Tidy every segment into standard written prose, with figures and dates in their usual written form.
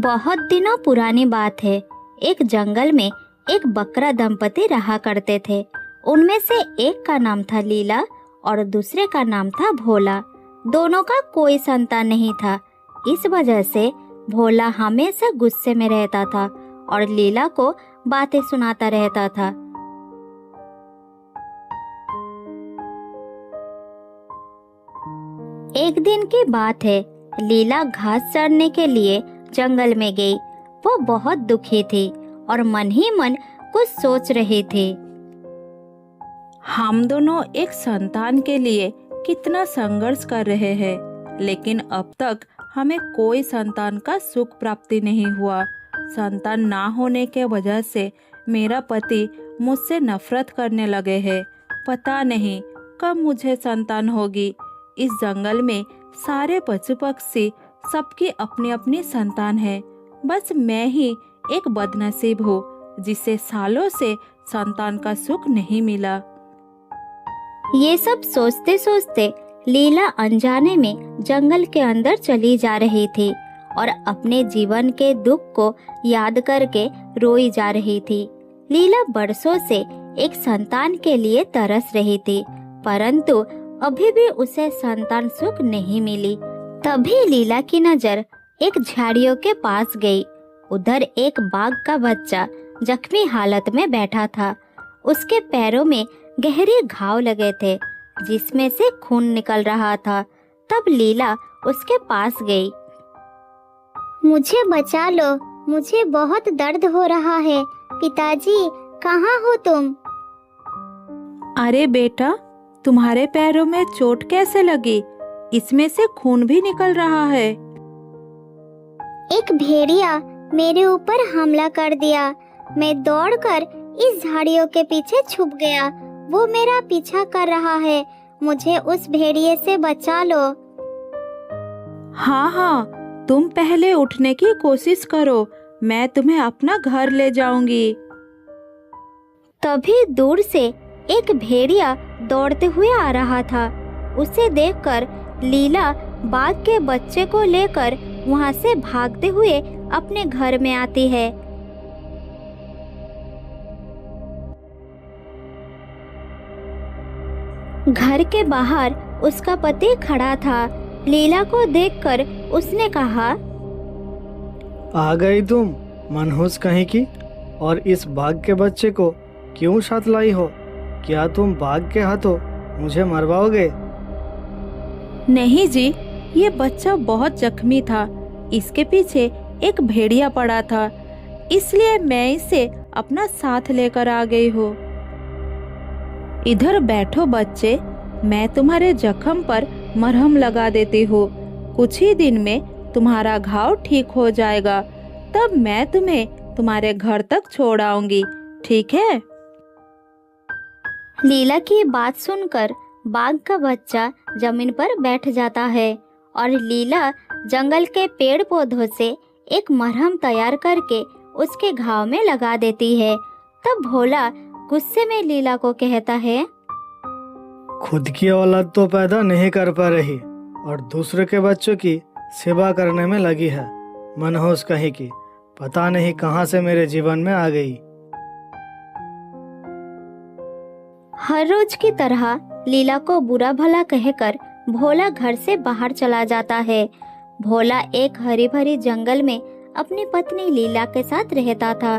बहुत दिनों पुरानी बात है। एक जंगल में एक बकरा दंपति रहा करते थे। उनमें से एक का नाम था लीला और दूसरे का नाम था भोला। दोनों का कोई संतान नहीं था। इस वजह से भोला हमेशा गुस्से में रहता था और लीला को बातें सुनाता रहता था। एक दिन की बात है, लीला घास चरने के लिए जंगल में गई। वो बहुत दुखी थी और मन ही मन कुछ सोच रही थी। हम दोनों एक संतान के लिए कितना संघर्ष कर रहे हैं, लेकिन अब तक हमें कोई संतान का सुख प्राप्ति नहीं हुआ। संतान ना होने के वजह से मेरा पति मुझसे नफरत करने लगे हैं। पता नहीं कब मुझे संतान होगी। इस जंगल में सारे पशु पक्षी सबकी अपनी अपनी संतान है। बस मैं ही एक बदनसीब हूँ जिसे सालों से संतान का सुख नहीं मिला। ये सब सोचते सोचते लीला अनजाने में जंगल के अंदर चली जा रही थी और अपने जीवन के दुख को याद करके रोई जा रही थी। लीला बरसों से एक संतान के लिए तरस रही थी, परंतु अभी भी उसे संतान सुख नहीं मिली। तभी लीला की नजर एक झाड़ियों के पास गई। उधर एक बाघ का बच्चा जख्मी हालत में बैठा था। उसके पैरों में गहरे घाव लगे थे जिसमें से खून निकल रहा था। तब लीला उसके पास गई। मुझे बचा लो, मुझे बहुत दर्द हो रहा है। पिताजी, कहाँ हो तुम? अरे बेटा, तुम्हारे पैरों में चोट कैसे लगी? इसमें से खून भी निकल रहा है। एक भेड़िया मेरे ऊपर हमला कर दिया। मैं दौड़कर इस झाड़ियों के पीछे छुप गया। वो मेरा पीछा कर रहा है। मुझे उस भेड़िए से बचा लो। हाँ, तुम पहले उठने की कोशिश करो। मैं तुम्हें अपना घर ले जाऊंगी। तभी दूर से एक भेड़िया दौड़ते हुए आ रहा था। उसे देखकर लीला बाघ के बच्चे को लेकर वहां से भागते हुए अपने घर में आती है। घर के बाहर उसका पति खड़ा था। लीला को देखकर उसने कहा, आ गई तुम मनहूस कहीं की, और इस बाघ के बच्चे को क्यों साथ लाई हो? क्या तुम बाघ के हाथों मुझे मरवाओगे? नहीं जी, ये बच्चा बहुत जख्मी था। इसके पीछे एक भेड़िया पड़ा था, इसलिए मैं इसे अपना साथ लेकर आ गई हूँ। इधर बैठो बच्चे, मैं तुम्हारे जख्म पर मरहम लगा देती हूँ। कुछ ही दिन में तुम्हारा घाव ठीक हो जाएगा। तब मैं तुम्हें तुम्हारे घर तक छोड़ आऊंगी, ठीक है? लीला की बात सुनकर बाघ का बच्चा जमीन पर बैठ जाता है और लीला जंगल के पेड़ पौधों से एक मरहम तैयार करके उसके घाव में लगा देती है। तब भोला गुस्से में लीला को कहता है, खुद की औलाद तो पैदा नहीं कर पा रही और दूसरे के बच्चों की सेवा करने में लगी है। मनहूस कहीं की, पता नहीं कहां से मेरे जीवन में आ गई। हर रोज की तरह लीला को बुरा भला कहकर भोला घर से बाहर चला जाता है। भोला एक हरी भरी जंगल में अपनी पत्नी लीला के साथ रहता था।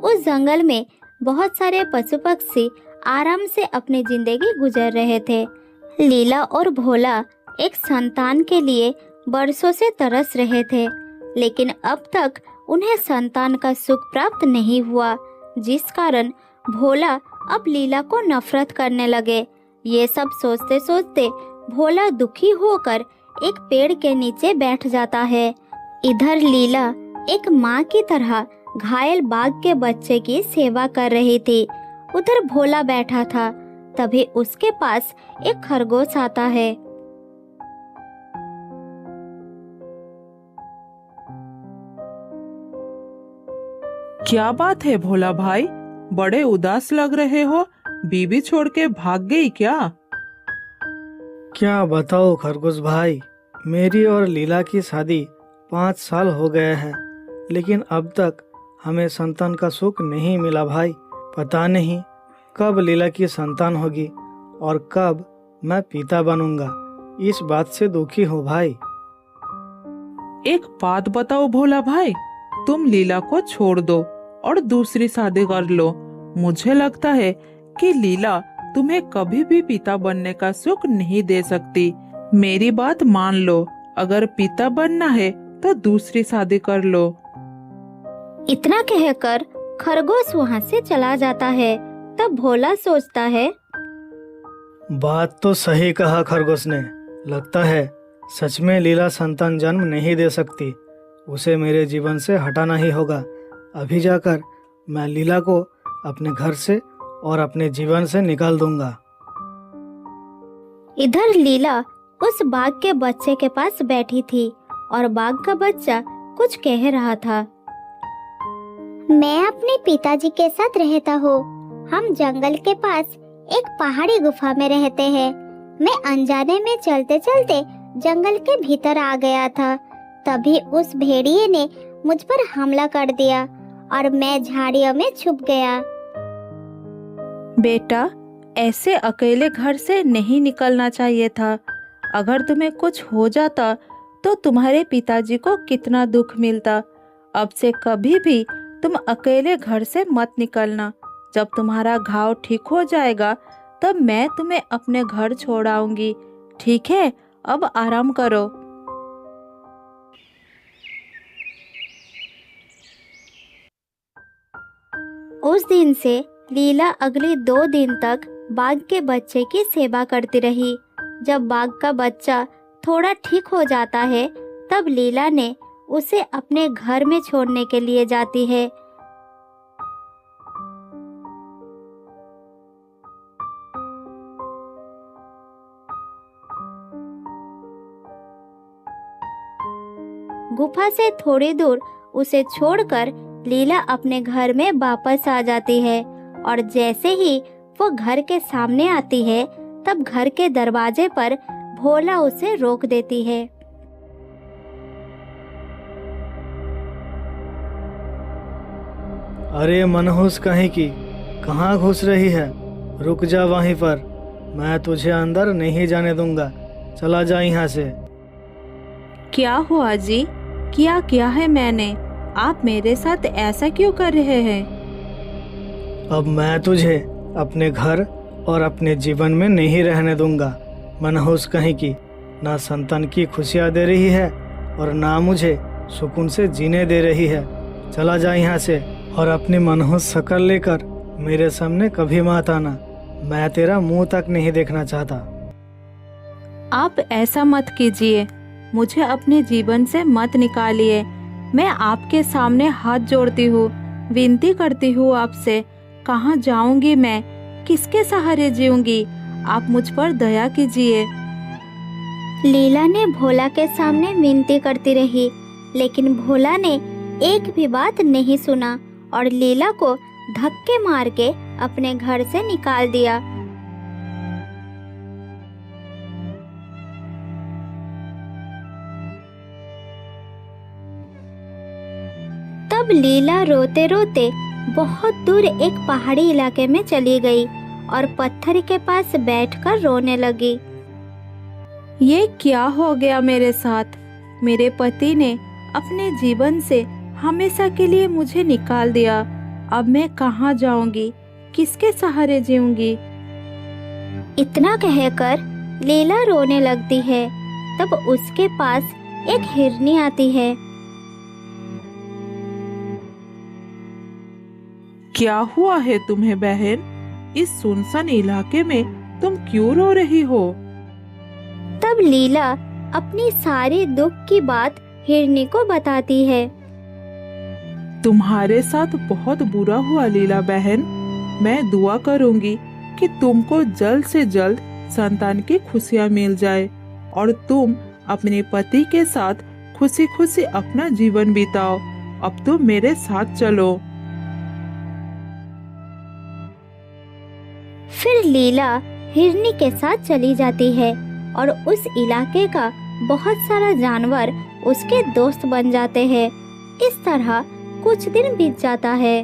उस जंगल में बहुत सारे पशु पक्षी आराम से अपनी जिंदगी गुजर रहे थे। लीला और भोला एक संतान के लिए बरसों से तरस रहे थे, लेकिन अब तक उन्हें संतान का सुख प्राप्त नहीं हुआ, जिस कारण भोला अब लीला को नफरत करने लगे। ये सब सोचते सोचते भोला दुखी होकर एक पेड़ के नीचे बैठ जाता है। इधर लीला एक माँ की तरह घायल बाघ के बच्चे की सेवा कर रही थी। उधर भोला बैठा था। तभी उसके पास एक खरगोश आता है। क्या बात है भोला भाई, बड़े उदास लग रहे हो। बीवी छोड़ के भाग गई क्या? क्या बताओ खरगोश भाई, मेरी और लीला की शादी 5 साल हो गए हैं, लेकिन अब तक हमें संतान का सुख नहीं मिला भाई। पता नहीं कब लीला की संतान होगी और कब मैं पिता बनूंगा। इस बात से दुखी हूँ भाई। एक बात बताओ भोला भाई, तुम लीला को छोड़ दो और दूसरी शादी कर लो। मुझे लगता है कि लीला तुम्हें कभी भी पिता बनने का सुख नहीं दे सकती। मेरी बात मान लो, अगर पिता बनना है तो दूसरी शादी कर लो। इतना कहकर खरगोश वहाँ से चला जाता है। तब भोला सोचता है, बात तो सही कहा खरगोश ने। लगता है सच में लीला संतान जन्म नहीं दे सकती। उसे मेरे जीवन से हटाना ही होगा। अभी जाकर मैं लीला को अपने घर से और अपने जीवन से निकाल दूंगा। इधर लीला उस बाघ के बच्चे के पास बैठी थी और बाघ का बच्चा कुछ कह रहा था। मैं अपने पिताजी के साथ रहता हूँ। हम जंगल के पास एक पहाड़ी गुफा में रहते हैं। मैं अनजाने में चलते चलते जंगल के भीतर आ गया था। तभी उस भेड़िए ने मुझ पर हमला कर दिया और मैं झाड़ियों में छुप गया। बेटा, ऐसे अकेले घर से नहीं निकलना चाहिए था। अगर तुम्हें कुछ हो जाता तो तुम्हारे पिताजी को कितना दुख मिलता। अब से कभी भी तुम अकेले घर से मत निकलना। जब तुम्हारा घाव ठीक हो जाएगा तब मैं तुम्हें अपने घर छोड़ आऊंगी। ठीक है, अब आराम करो। उस दिन से लीला अगले 2 दिन तक बाघ के बच्चे की सेवा करती रही। जब बाघ का बच्चा थोड़ा ठीक हो जाता है तब लीला ने उसे अपने घर में छोड़ने के लिए जाती है। गुफा से थोड़ी दूर उसे छोड़कर लीला अपने घर में वापस आ जाती है और जैसे ही वो घर के सामने आती है तब घर के दरवाजे पर भोला उसे रोक देती है। अरे मनहूस कहीं की, कहाँ घुस रही है? रुक जा वहीं पर। मैं तुझे अंदर नहीं जाने दूंगा। चला जा यहाँ से। क्या हुआ जी? क्या है मैंने? आप मेरे साथ ऐसा क्यों कर रहे हैं? अब मैं तुझे अपने घर और अपने जीवन में नहीं रहने दूंगा। मनहूस कहीं की, ना संतान की खुशियाँ दे रही है और ना मुझे सुकून से जीने दे रही है। चला जा यहाँ से और अपनी मनहूस शक्ल लेकर मेरे सामने कभी मत आना। मैं तेरा मुंह तक नहीं देखना चाहता। आप ऐसा मत कीजिए। मुझे अपने जीवन से मत निकालिए। मैं आपके सामने हाथ जोड़ती हूँ, विनती करती हूँ आपसे। कहाँ जाऊंगी मैं? किसके सहारे जीऊंगी? आप मुझ पर दया कीजिए। लीला ने भोला के सामने विनती करती रही, लेकिन भोला ने एक भी बात नहीं सुना और लीला को धक्के मार के अपने घर से निकाल दिया। तब लीला रोते रोते बहुत दूर एक पहाड़ी इलाके में चली गई और पत्थर के पास बैठकर रोने लगी। ये क्या हो गया मेरे साथ? मेरे पति ने अपने जीवन से हमेशा के लिए मुझे निकाल दिया। अब मैं कहाँ जाऊंगी? किसके सहारे जीऊंगी? इतना कहकर लीला रोने लगती है। तब उसके पास एक हिरनी आती है। क्या हुआ है तुम्हें बहन? इस सुनसान इलाके में तुम क्यों रो रही हो? तब लीला अपनी सारी दुख की बात हिरनी को बताती है। तुम्हारे साथ बहुत बुरा हुआ लीला बहन। मैं दुआ करूंगी कि तुमको जल्द से जल्द संतान की खुशियां मिल जाए और तुम अपने पति के साथ खुशी खुशी अपना जीवन बिताओ। अब तुम मेरे साथ चलो। फिर लीला हिरनी के साथ चली जाती है और उस इलाके का बहुत सारा जानवर उसके दोस्त बन जाते हैं। इस तरह कुछ दिन बीत जाता है।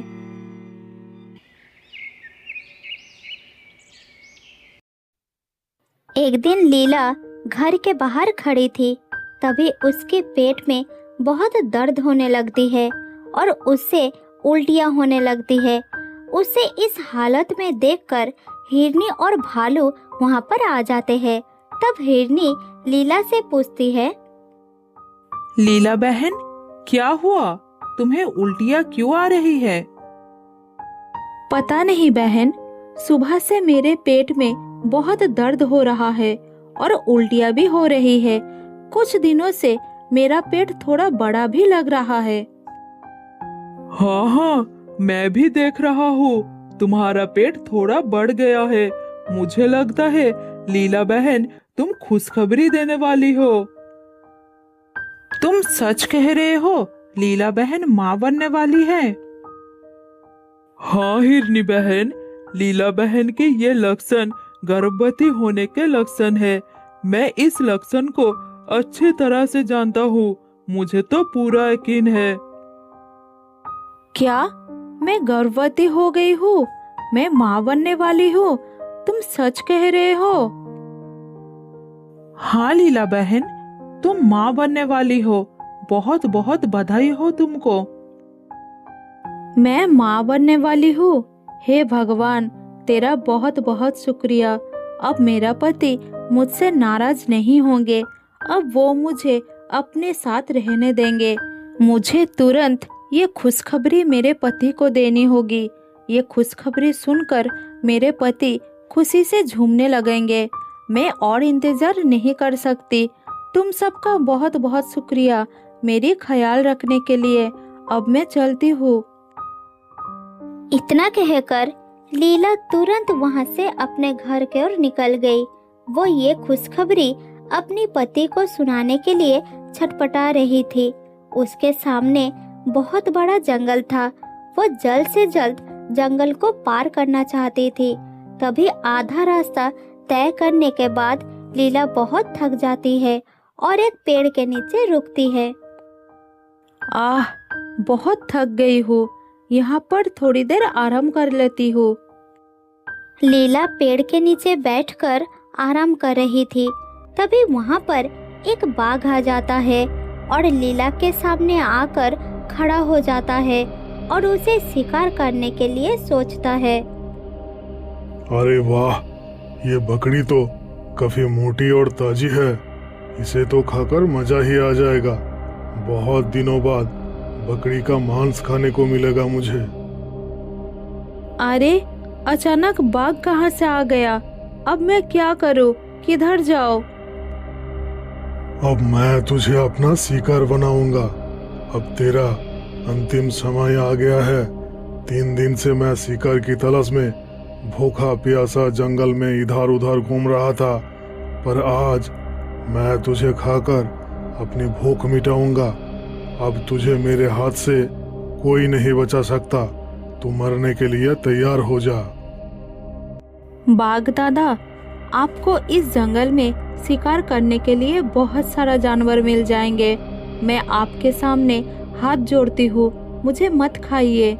एक दिन लीला घर के बाहर खड़ी थी। तभी उसके पेट में बहुत दर्द होने लगती है और उससे उल्टियाँ होने लगती है। उसे इस हालत में देखकर हिरनी और भालू वहाँ पर आ जाते हैं। तब हिरनी लीला से पूछती है, लीला बहन, क्या हुआ? तुम्हें उल्टियाँ क्यों आ रही है? पता नहीं बहन, सुबह से मेरे पेट में बहुत दर्द हो रहा है और उल्टियाँ भी हो रही है। कुछ दिनों से मेरा पेट थोड़ा बड़ा भी लग रहा है। हाँ हाँ, मैं भी देख रहा हूँ, तुम्हारा पेट थोड़ा बढ़ गया है। मुझे लगता है लीला बहन तुम खुशखबरी देने वाली हो। तुम सच कह रहे हो? लीला बहन माँ बनने वाली है? हाँ हिरनी बहन, लीला बहन के ये लक्षण गर्भवती होने के लक्षण है। मैं इस लक्षण को अच्छी तरह से जानता हूँ। मुझे तो पूरा यकीन है। क्या मैं गर्भवती हो गई हूँ? मैं माँ बनने वाली हूँ? तुम सच कह रहे हो? हाँ लीला बहन, तुम माँ बनने वाली हो। बहुत बहुत बधाई हो तुमको। मैं माँ बनने वाली हूँ? हे भगवान, तेरा बहुत बहुत शुक्रिया। अब मेरा पति मुझसे नाराज नहीं होंगे। अब वो मुझे अपने साथ रहने देंगे। मुझे तुरंत ये खुशखबरी मेरे पति को देनी होगी। ये खुशखबरी सुनकर मेरे पति खुशी से झूमने लगेंगे। मैं और इंतजार नहीं कर सकती। तुम सबका बहुत बहुत शुक्रिया मेरी ख्याल रखने के लिए। अब मैं चलती हूँ। इतना कहकर लीला तुरंत वहां से अपने घर की ओर निकल गई। वो ये खुशखबरी अपने पति को सुनाने के लिए छटपटा रही थी। उसके सामने बहुत बड़ा जंगल था। वो जल्द से जल्द जंगल को पार करना चाहती थी। तभी आधा रास्ता तय करने के बाद लीला बहुत थक जाती है और एक पेड़ के नीचे रुकती है। आह, बहुत थक गई हूँ। यहाँ पर थोड़ी देर आराम कर लेती हूँ। लीला पेड़ के नीचे बैठकर आराम कर रही थी। तभी वहाँ पर एक बाघ आ जाता है और लीला के सामने आकर खड़ा हो जाता है और उसे शिकार करने के लिए सोचता है। अरे वाह, ये बकरी तो काफी मोटी और ताजी है। इसे तो खाकर मजा ही आ जाएगा। बहुत दिनों बाद बकरी का मांस खाने को मिलेगा मुझे। अरे, अचानक बाघ कहाँ से आ गया? अब मैं क्या करूँ? किधर जाओ? अब मैं तुझे अपना शिकार बनाऊंगा। अब तेरा अंतिम समय आ गया है। 3 दिन से मैं शिकार की तलाश में भूखा प्यासा जंगल में इधर उधर घूम रहा था, पर आज मैं तुझे खाकर अपनी भूख मिटाऊंगा। अब तुझे मेरे हाथ से कोई नहीं बचा सकता। तू मरने के लिए तैयार हो जा। बाघ दादा, आपको इस जंगल में शिकार करने के लिए बहुत सारा जानवर मिल जाएंगे। मैं आपके सामने हाथ जोड़ती हूँ, मुझे मत खाइए।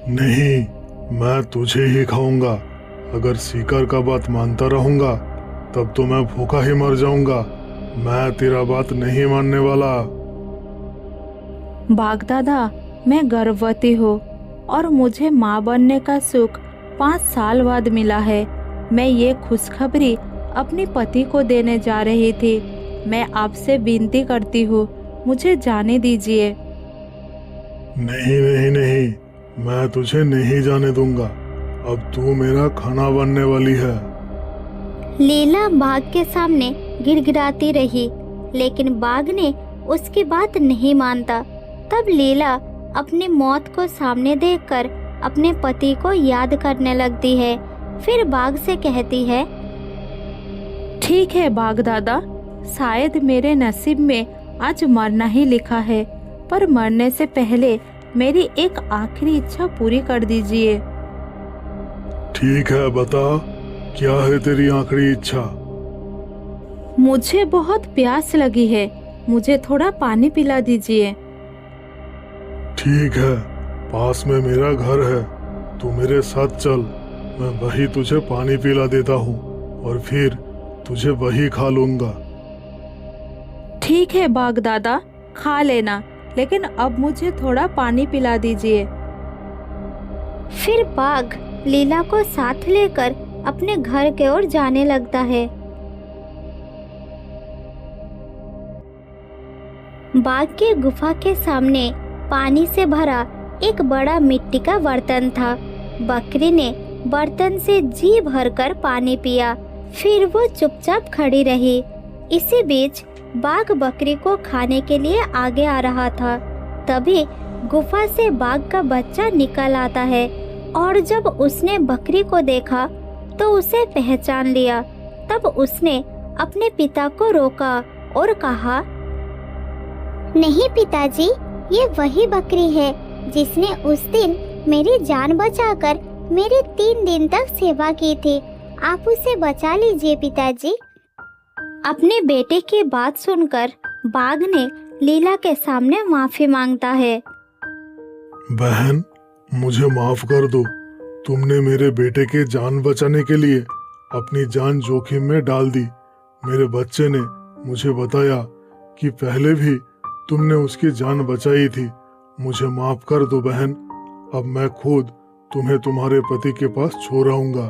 नहीं, मैं तुझे ही खाऊंगा। अगर शिकार का बात मानता रहूंगा तब तो मैं भूखा ही मर जाऊंगा। मैं तेरा बात नहीं मानने वाला। बाघ दादा, मैं गर्भवती हूँ और मुझे माँ बनने का सुख 5 साल बाद मिला है। मैं ये खुशखबरी अपने पति को देने जा रही थी। मैं आपसे विनती करती हूँ, मुझे जाने दीजिए। नहीं नहीं नहीं, मैं तुझे नहीं जाने दूंगा। अब तू मेरा खाना बनने वाली है। लीला बाघ के सामने गिड़गिड़ाती रही, लेकिन बाघ ने उसकी बात नहीं मानता। तब लीला अपनी मौत को सामने देखकर अपने पति को याद करने लगती है। फिर बाघ से कहती है, ठीक है बाघ दादा, शायद मेरे नसीब में आज मरना ही लिखा है, पर मरने से पहले मेरी एक आखिरी इच्छा पूरी कर दीजिए। ठीक है, बता, क्या है तेरी आखिरी इच्छा? मुझे बहुत प्यास लगी है, मुझे थोड़ा पानी पिला दीजिए। ठीक है, पास में मेरा घर है, तू मेरे साथ चल। मैं वही तुझे पानी पिला देता हूँ और फिर तुझे वही खा लूंगा। ठीक है बाघ दादा, खा लेना, लेकिन अब मुझे थोड़ा पानी पिला दीजिए। फिर बाघ लीला को साथ लेकर अपने घर की ओर जाने लगता है। बाघ की गुफा के सामने पानी से भरा एक बड़ा मिट्टी का बर्तन था। बकरी ने बर्तन से जी भरकर पानी पिया, फिर वो चुपचाप खड़ी रही। इसी बीच बाघ बकरी को खाने के लिए आगे आ रहा था। तभी गुफा से बाघ का बच्चा निकल आता है और जब उसने बकरी को देखा तो उसे पहचान लिया। तब उसने अपने पिता को रोका और कहा, नहीं पिताजी, ये वही बकरी है जिसने उस दिन मेरी जान बचाकर मेरी 3 दिन तक सेवा की थी। आप उसे बचा लीजिए पिताजी। अपने बेटे की बात सुनकर बाघ ने लीला के सामने माफी मांगता है। बहन, मुझे माफ कर दो। तुमने मेरे बेटे के जान बचाने के लिए अपनी जान जोखिम में डाल दी। मेरे बच्चे ने मुझे बताया कि पहले भी तुमने उसकी जान बचाई थी। मुझे माफ कर दो बहन। अब मैं खुद तुम्हें तुम्हारे पति के पास छोड़ आऊंगा।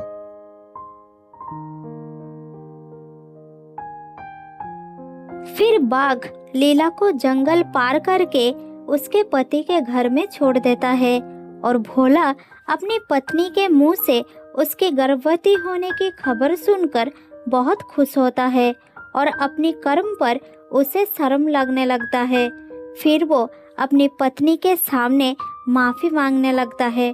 फिर बाघ लीला को जंगल पार करके उसके पति के घर में छोड़ देता है और भोला अपनी पत्नी के मुंह से उसके गर्भवती होने की खबर सुनकर बहुत खुश होता है और अपनी कर्म पर उसे शर्म लगने लगता है। फिर वो अपनी पत्नी के सामने माफी मांगने लगता है।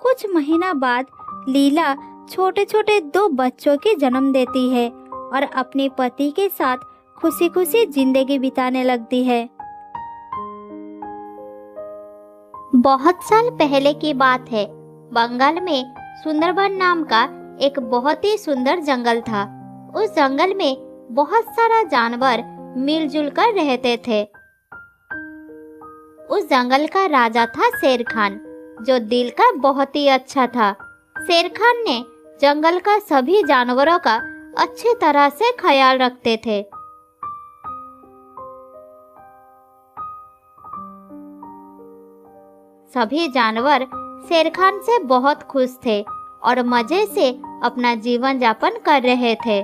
कुछ महीना बाद लीला छोटे छोटे 2 बच्चों की जन्म देती है और अपने पति के साथ खुशी खुशी जिंदगी बिताने लगती है। बहुत साल पहले की बात है। बंगाल में सुंदरबन नाम का एक बहुत ही सुंदर जंगल था। उस जंगल में बहुत सारा जानवर मिलजुल कर रहते थे। उस जंगल का राजा था शेर खान, जो दिल का बहुत ही अच्छा था। शेर खान ने जंगल का सभी जानवरों का अच्छी तरह से ख्याल रखते थे। सभी जानवर शेर खान से बहुत खुश थे और मजे से अपना जीवन यापन कर रहे थे।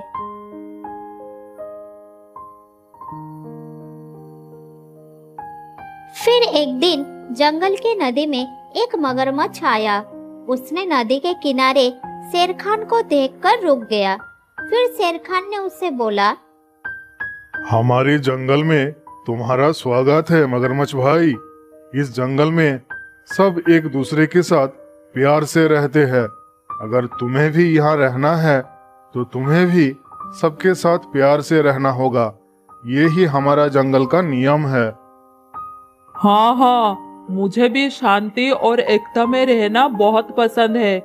फिर एक दिन जंगल की नदी में एक मगरमच्छ आया। उसने नदी के किनारे शेर खान को देखकर रुक गया। फिर शेर खान ने उससे बोला, हमारे जंगल में तुम्हारा स्वागत है मगरमच्छ भाई। इस जंगल में सब एक दूसरे के साथ प्यार से रहते हैं। अगर तुम्हें भी यहाँ रहना है तो तुम्हें भी सबके साथ प्यार से रहना होगा। ये ही हमारा जंगल का नियम है। हाँ हाँ, मुझे भी शांति और एकता में रहना बहुत पसंद है।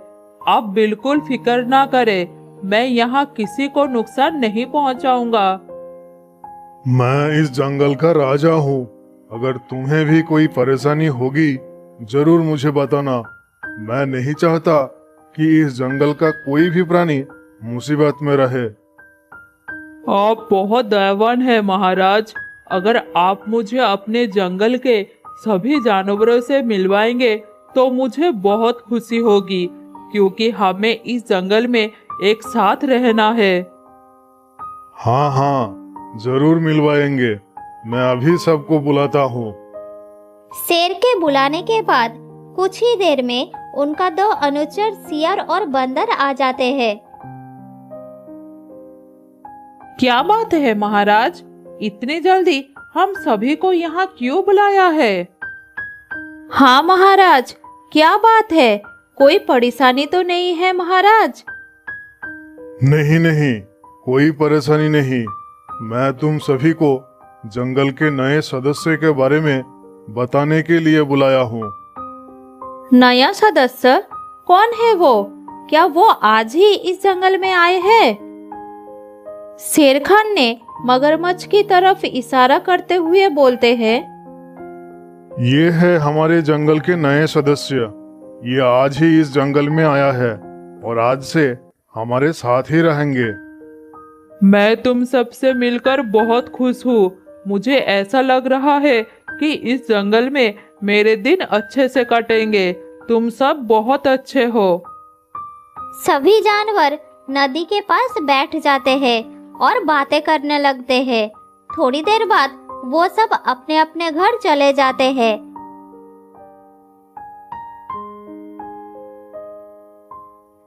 आप बिल्कुल फिक्र ना करें, मैं यहाँ किसी को नुकसान नहीं पहुँचाऊंगा। मैं इस जंगल का राजा हूँ। अगर तुम्हें भी कोई परेशानी होगी जरूर मुझे बताना। मैं नहीं चाहता कि इस जंगल का कोई भी प्राणी मुसीबत में रहे। आप बहुत दयावान हैं महाराज। अगर आप मुझे अपने जंगल के सभी जानवरों से मिलवाएंगे तो मुझे बहुत खुशी होगी, क्योंकि हमें इस जंगल में एक साथ रहना है। हाँ हाँ, जरूर मिलवाएंगे। मैं अभी सबको बुलाता हूँ। शेर के बुलाने के बाद कुछ ही देर में उनका 2 अनुचर सियार और बंदर आ जाते हैं। क्या बात है महाराज, इतनी जल्दी हम सभी को यहाँ क्यों बुलाया है? हाँ महाराज, क्या बात है? कोई परेशानी तो नहीं है महाराज? नहीं नहीं, कोई परेशानी नहीं। मैं तुम सभी को जंगल के नए सदस्य के बारे में बताने के लिए बुलाया हूँ। नया सदस्य? कौन है वो? क्या वो आज ही इस जंगल में आए हैं? शेर खान ने मगरमच्छ की तरफ इशारा करते हुए बोलते हैं, ये है हमारे जंगल के नए सदस्य। ये आज ही इस जंगल में आया है और आज से हमारे साथ ही रहेंगे। मैं तुम सबसे मिलकर बहुत खुश हूँ। मुझे ऐसा लग रहा है कि इस जंगल में मेरे दिन अच्छे से कटेंगे। तुम सब बहुत अच्छे हो। सभी जानवर नदी के पास बैठ जाते हैं और बातें करने लगते हैं। थोड़ी देर बाद वो सब अपने अपने घर चले जाते हैं।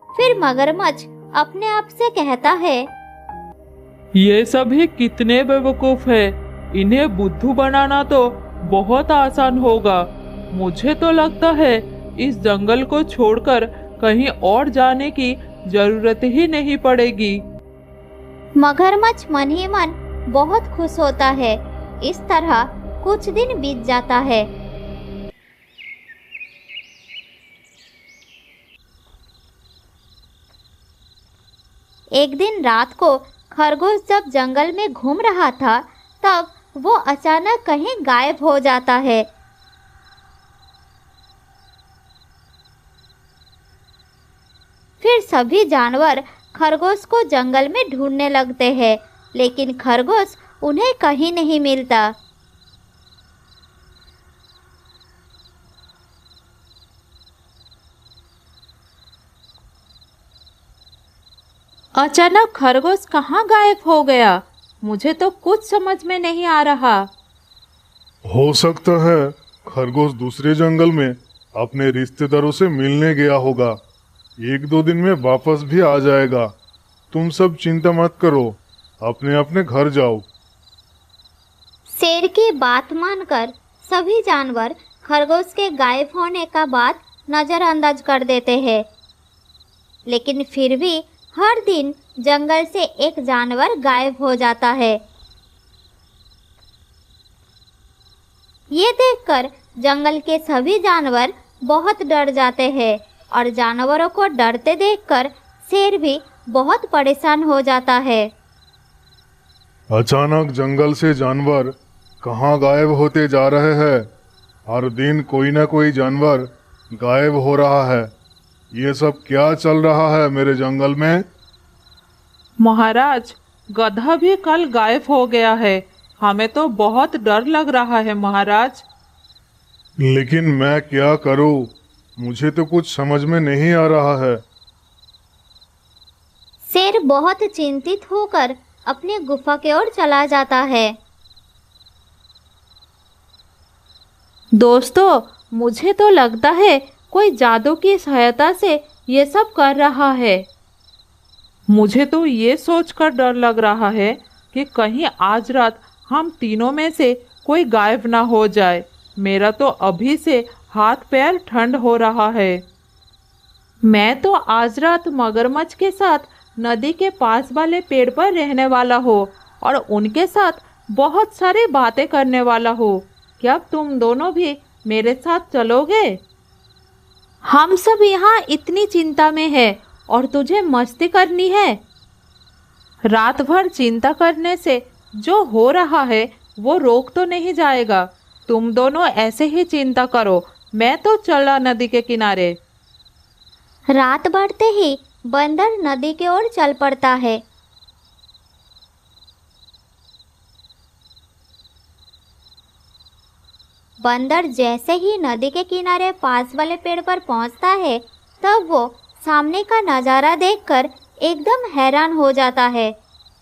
फिर मगरमच्छ अपने आप से कहता है, ये सभी कितने बेवकूफ है। इन्हें बुद्धू बनाना तो बहुत आसान होगा। मुझे तो लगता है इस जंगल को छोड़कर कहीं और जाने की जरूरत ही नहीं पड़ेगी। मगरमच्छ मन ही मन बहुत खुश होता है। इस तरह कुछ दिन बीत जाता है। एक दिन रात को खरगोश जब जंगल में घूम रहा था, तब वो अचानक कहीं गायब हो जाता है। फिर सभी जानवर खरगोश को जंगल में ढूंढने लगते हैं, लेकिन खरगोश उन्हें कहीं नहीं मिलता। अचानक खरगोश कहाँ गायब हो गया? मुझे तो कुछ समझ में नहीं आ रहा। हो सकता है खरगोश दूसरे जंगल में अपने रिश्तेदारों से मिलने गया होगा। 1-2 दिन में वापस भी आ जाएगा। तुम सब चिंता मत करो, अपने अपने घर जाओ। शेर की बात मानकर सभी जानवर खरगोश के गायब होने का बात नजरअंदाज कर देते हैं, लेकिन फिर भी हर दिन जंगल से एक जानवर गायब हो जाता है। ये देखकर जंगल के सभी जानवर बहुत डर जाते हैं और जानवरों को डरते देखकर शेर भी बहुत परेशान हो जाता है। अचानक जंगल से जानवर कहाँ गायब होते जा रहे हैं। हर दिन कोई ना कोई जानवर गायब हो रहा है। ये सब क्या चल रहा है मेरे जंगल में? महाराज, गधा भी कल गायब हो गया है। हमें तो बहुत डर लग रहा है महाराज। लेकिन मैं क्या करूं? मुझे तो कुछ समझ में नहीं आ रहा है। शेर बहुत चिंतित होकर अपनी गुफा की ओर चला जाता है। दोस्तों, मुझे तो लगता है कोई जादू की सहायता से ये सब कर रहा है। मुझे तो ये सोचकर डर लग रहा है कि कहीं आज रात हम तीनों में से कोई गायब ना हो जाए। मेरा तो अभी से हाथ पैर ठंड हो रहा है। मैं तो आज रात मगरमच्छ के साथ नदी के पास वाले पेड़ पर रहने वाला हूँ और उनके साथ बहुत सारी बातें करने वाला हूँ। क्या तुम दोनों भी मेरे साथ चलोगे? हम सब यहाँ इतनी चिंता में है और तुझे मस्ती करनी है। रात भर चिंता करने से जो हो रहा है वो रोक तो नहीं जाएगा। तुम दोनों ऐसे ही चिंता करो, मैं तो चला नदी के किनारे। रात बढ़ते ही बंदर नदी की ओर चल पड़ता है। बंदर जैसे ही नदी के किनारे पास वाले पेड़ पर पहुंचता है, तब वो सामने का नज़ारा देखकर एकदम हैरान हो जाता है।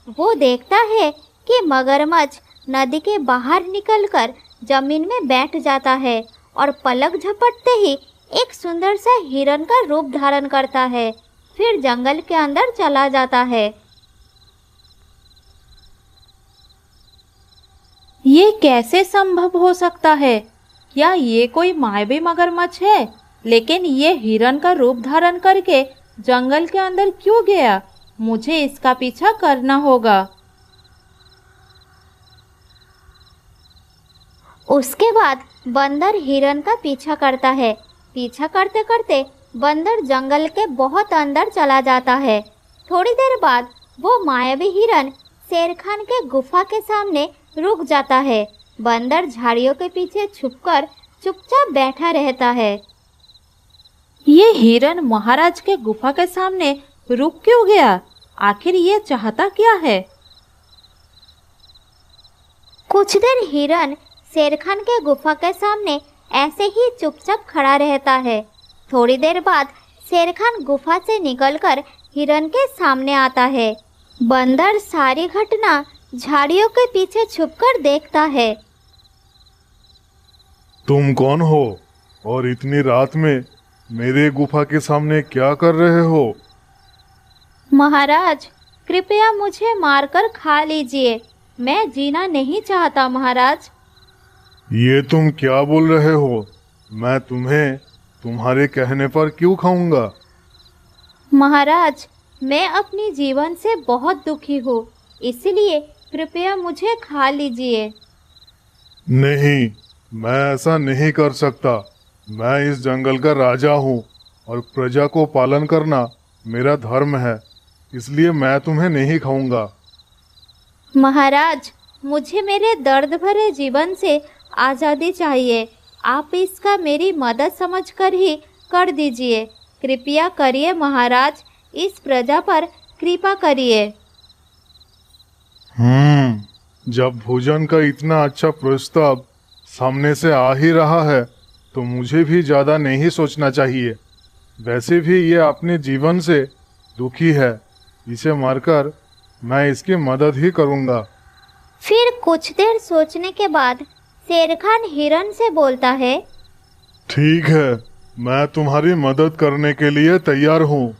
वो देखता है कि मगरमच्छ नदी के बाहर निकलकर जमीन में बैठ जाता है और पलक झपटते ही एक सुंदर सा हिरन का रूप धारण करता है। फिर जंगल के अंदर चला जाता है। ये कैसे संभव हो सकता है? क्या ये कोई मायावी मगरमच्छ है? लेकिन ये हिरन का रूप धारण करके जंगल के अंदर क्यों गया? मुझे इसका पीछा करना होगा। उसके बाद बंदर हिरन का पीछा करता है। पीछा करते करते बंदर जंगल के बहुत अंदर चला जाता है। थोड़ी देर बाद वो मायावी हिरन शेर खान के गुफा के सामने रुक जाता है। बंदर झाड़ियों के पीछे छुपकर चुपचाप बैठा रहता है। ये हिरन महाराज के गुफा के सामने रुक क्यों गया? आखिर ये चाहता क्या है? कुछ देर हिरन शेर खान के गुफा के सामने ऐसे ही चुपचाप खड़ा रहता है। थोड़ी देर बाद शेर खान गुफा से निकलकर हिरन के सामने आता है। बंदर सारी घटना झाड़ियों के पीछे छुपकर देखता है। तुम कौन हो और इतनी रात में मेरे गुफा के सामने क्या कर रहे हो? महाराज, कृपया मुझे मारकर खा लीजिए। मैं जीना नहीं चाहता महाराज। ये तुम क्या बोल रहे हो? मैं तुम्हें तुम्हारे कहने पर क्यों खाऊंगा? महाराज, मैं अपनी जीवन से बहुत दुखी हूँ, इसलिए कृपया मुझे खा लीजिए। नहीं, मैं ऐसा नहीं कर सकता। मैं इस जंगल का राजा हूँ और प्रजा को पालन करना मेरा धर्म है, इसलिए मैं तुम्हें नहीं खाऊंगा। महाराज, मुझे मेरे दर्द भरे जीवन से आज़ादी चाहिए। आप इसका मेरी मदद समझकर ही कर दीजिए। कृपया करिए महाराज, इस प्रजा पर कृपा करिए। जब भोजन का इतना अच्छा प्रस्ताव सामने से आ ही रहा है तो मुझे भी ज़्यादा नहीं सोचना चाहिए। वैसे भी ये अपने जीवन से दुखी है, इसे मारकर मैं इसकी मदद ही करूँगा। फिर कुछ देर सोचने के बाद शेर खान हिरन से बोलता है, ठीक है, मैं तुम्हारी मदद करने के लिए तैयार हूँ।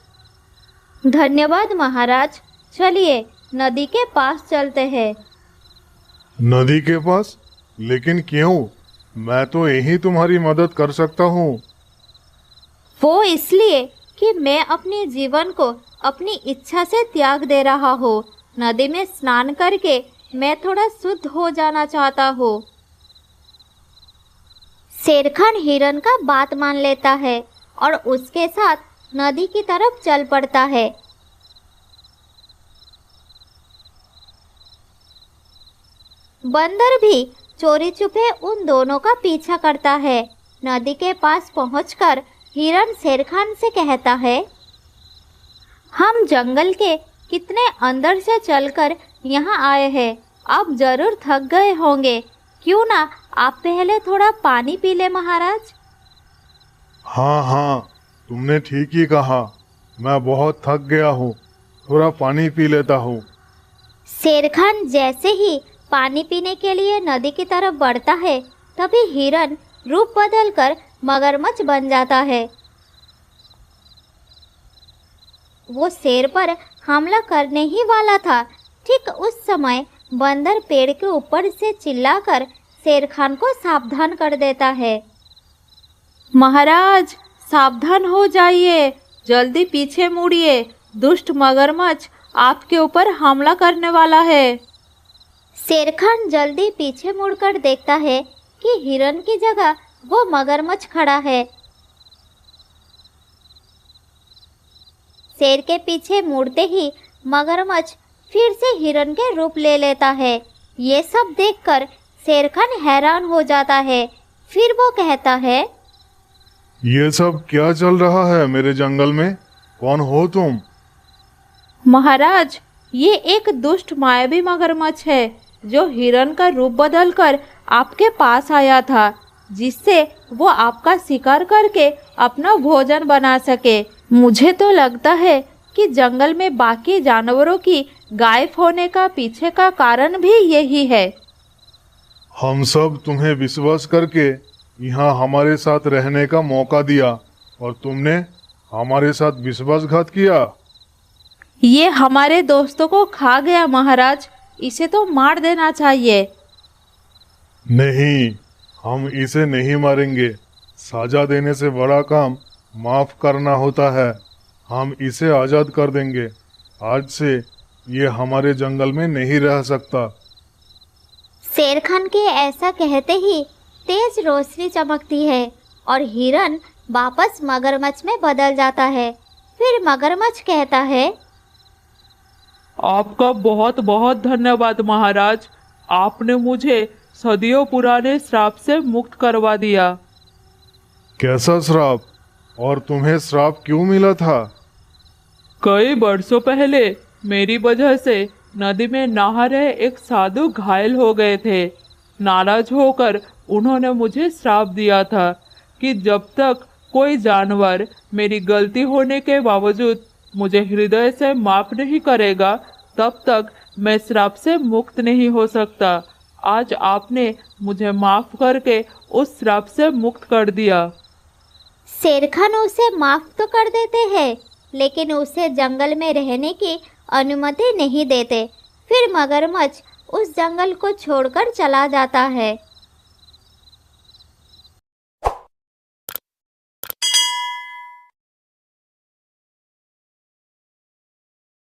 धन्यवाद महाराज। चलिए नदी के पास चलते हैं। नदी के पास? लेकिन क्यों? मैं तो यही तुम्हारी मदद कर सकता हूँ। वो इसलिए कि मैं अपने जीवन को अपनी इच्छा से त्याग दे रहा हूँ। नदी में स्नान करके मैं थोड़ा शुद्ध हो जाना चाहता हूँ। शेर खान हिरन का बात मान लेता है और उसके साथ नदी की तरफ चल पड़ता है। बंदर भी चोरी छुपे उन दोनों का पीछा करता है। नदी के पास पहुंचकर हिरन शेर खान से कहता है, हम जंगल के कितने अंदर से चलकर यहाँ आए हैं। आप जरूर थक गए होंगे, क्यों ना आप पहले थोड़ा पानी पी ले महाराज। हाँ हाँ, तुमने ठीक ही कहा। मैं बहुत थक गया हूँ, थोड़ा पानी पी लेता हूँ। शेर खान जैसे ही पानी पीने के लिए नदी की तरफ बढ़ता है, तभी हिरन रूप बदलकर मगरमच्छ बन जाता है। वो शेर पर हमला करने ही वाला था। ठीक उस समय बंदर पेड़ के ऊपर से चिल्लाकर शेर खान को सावधान कर देता है। महाराज, सावधान हो जाइए, जल्दी पीछे मुड़िए। दुष्ट मगरमच्छ आपके ऊपर हमला करने वाला है। शेर खान जल्दी पीछे मुड़कर देखता है कि हिरन की जगह वो मगरमच्छ खड़ा है। शेर के पीछे मुड़ते ही मगरमच्छ फिर से हिरन के रूप ले लेता है। ये सब देखकर शेर खान हैरान हो जाता है। फिर वो कहता है, ये सब क्या चल रहा है मेरे जंगल में? कौन हो तुम? महाराज, ये एक दुष्ट मायावी मगरमच्छ है जो हिरन का रूप बदलकर आपके पास आया था, जिससे वो आपका शिकार करके अपना भोजन बना सके। मुझे तो लगता है कि जंगल में बाकी जानवरों की गायब होने का पीछे का कारण भी यही है। हम सब तुम्हें विश्वास करके यहाँ हमारे साथ रहने का मौका दिया और तुमने हमारे साथ विश्वासघात किया। ये हमारे दोस्तों को खा गया महाराज, इसे तो मार देना चाहिए। नहीं, हम इसे नहीं मारेंगे। सजा देने से बड़ा काम माफ करना होता है। हम इसे आज़ाद कर देंगे। आज से ये हमारे जंगल में नहीं रह सकता। शेर खान के ऐसा कहते ही तेज रोशनी चमकती है और हिरन वापस मगरमच्छ में बदल जाता है। फिर मगरमच्छ कहता है, आपका बहुत बहुत धन्यवाद महाराज। आपने मुझे सदियों पुराने श्राप से मुक्त करवा दिया। कैसा श्राप? और तुम्हें श्राप क्यों मिला था? कई वर्षों पहले मेरी वजह से नदी में नहा रहे एक साधु घायल हो गए थे। नाराज होकर उन्होंने मुझे श्राप दिया था कि जब तक कोई जानवर मेरी गलती होने के बावजूद मुझे हृदय से माफ नहीं करेगा, तब तक मैं श्राप से मुक्त नहीं हो सकता। आज आपने मुझे माफ करके उस श्राप से मुक्त कर दिया। शेर खान उसे माफ तो कर देते हैं, लेकिन उसे जंगल में रहने की अनुमति नहीं देते। फिर मगरमच्छ उस जंगल को छोड़कर चला जाता है।